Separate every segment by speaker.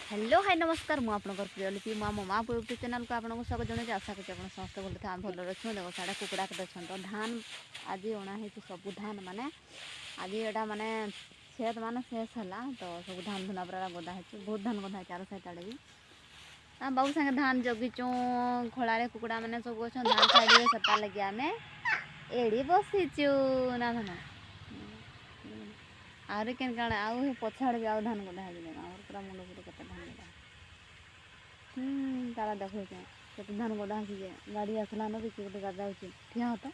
Speaker 1: Hello hi नमस्कार मु आपनकर प्रिय लिपि मो मामा यूट्यूब चैनल को आपको स्वागत जनाई आशा करछि आपन समस्त भल था भल रछु देखो साडा कुकुड़ा के दछन तो धान आज ओणा हे सब धान माने आज एटा माने खेत माने शेष हला तो सब धान धुना पूरा गदा है बहुत धान गदा है चार साइड आड़े भी बाबू संगे धान जगिचु खोला रे कुकुड़ा माने सब गछन धान खाइबे सता लगी आमे एड़ी बसिचु ना धान आरे केन काना आउ हे पछाड़ भी आउ धान गदा है और पूरा मुंड पूरा कते धान गदा तारा देखो कते धान गदा है जे गाड़ी आसला न कि गोटे गादा होची ठिया होता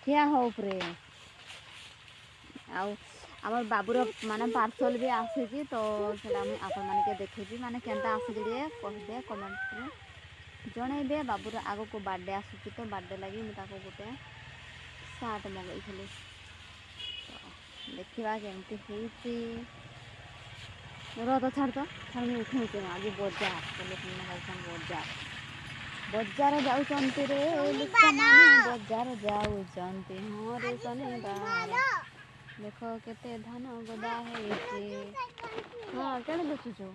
Speaker 1: ठिया हो ऊपरे आउ हमर बाबूर माने पार्सल भी आसे जी तो सेटा हम आपन माने के देखेबी माने केनता आसे जे कहबे कमेंट रे जणैबे बाबूर आगो को बर्थडे आसुची तो बर्थडे लागि म ताको गोटे सार्ट मगै छली देखा केमती होती रह तो छाड़ तो छाड़ में उठे आज बजार बजार बजार जाऊँच रे बजार जाऊँच हाँ रे शनिवार देख केते धान गदा है हाँ क्या देखुचु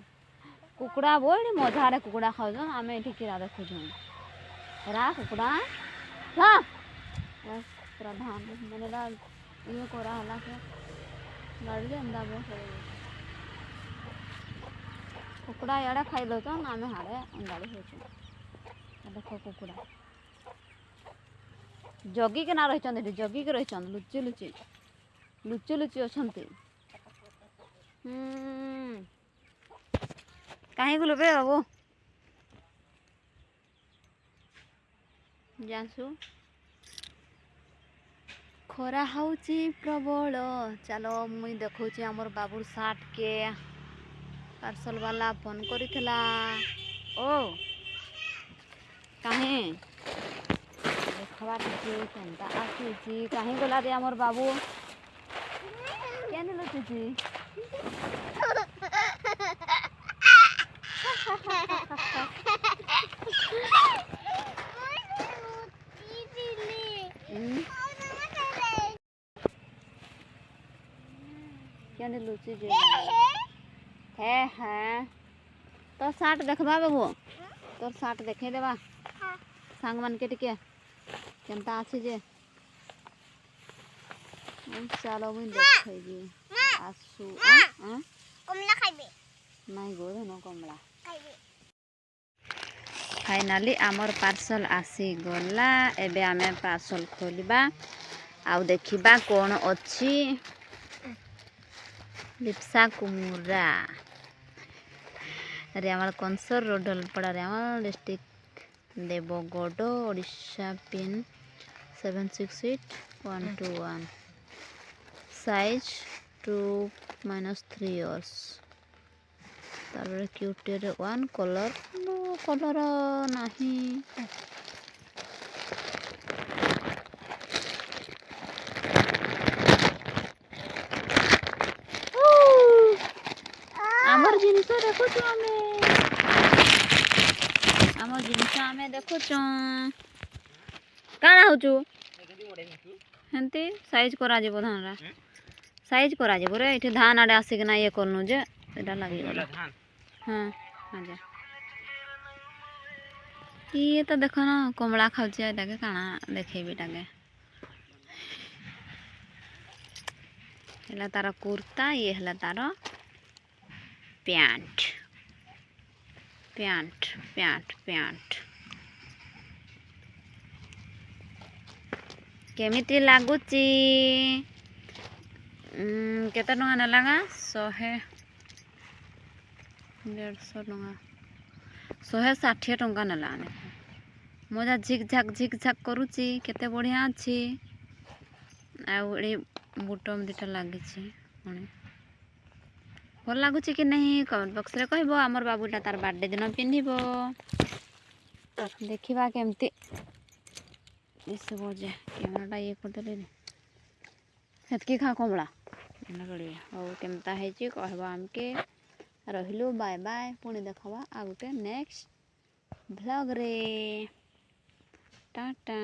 Speaker 1: कुकुड़ा बोल मझारे कुकुड़ा खाऊ आम ये किरा देखुचु रा कुकुड़ा हाँ पूरा धान मैंने ये करा हला के गाड़ी अंदा कुकुड़ा याडा खाई दो आम हाड़े अंगाड़ी हो देख कुकुड़ा जगी के ना रही जगी के रही लुचि लुचि लुचि लुचि अच्छा कहीं गलु बे बाबू जानसु खरा होची प्रबल चलो मुई देखौची हमर बाबूर साट के पार्सल वाला फोन करिथला ओ काहे देखवा टिके केनता आसीची काहे गला रे हमर बाबू केने लुचुची क्या लुची जे है तो साट देखबा बाबू तोर साट देखे देबा सांग मन के टिके केनता आछि जे चलो मुई देखैबी आसु कमला खाइबे नाही गो धनो कमला खाइबे फाइनली आमर पार्सल आसी गला एबे आमे पार्सल खोलिबा आउ देखिबा कोन अछि लिप्सा कुमुरा रेमाल कंसर रोडलपड़ा Remal district Deogarh Odisha pin 768121 size 2-3 years तार क्यूटेर 1 कलर कलर नहीं आमर जिनिस देखुचु आमर जिनिस आमे देखुचु काना होचु हेंती साइज करा जेबो धान रा साइज करा जेबो रे इठे धान आडे आसी के ना ये करनु जे एटा लागि गला हां आजा ये तो देखो ना कमला खाउची आ ताके काना देखेबी ताके हला तार कुर्ता ये हला तार पैंट पैंट पैंट पैंट केमिति लागुची केते टंगा न लगा 150 टंगा 160 टंका नला मजा झिक झाक करूची केते बढ़िया अछि आ एडी बुटम दिटा लागिची पुणी भल लगुच कि नहीं कमेंट बॉक्स रे कहबो हमर बाबूटा तार बर्थडे दिन पिन्हिबो देखिबा केमती इस बजे कैमराटा ये कर देले हेतकी खा कमला एना करिवे और केमता हेची कहबा हमके रहिलो बाय बाय पुणी देखबा आगुके नेक्स्ट व्लॉग रे टाटा।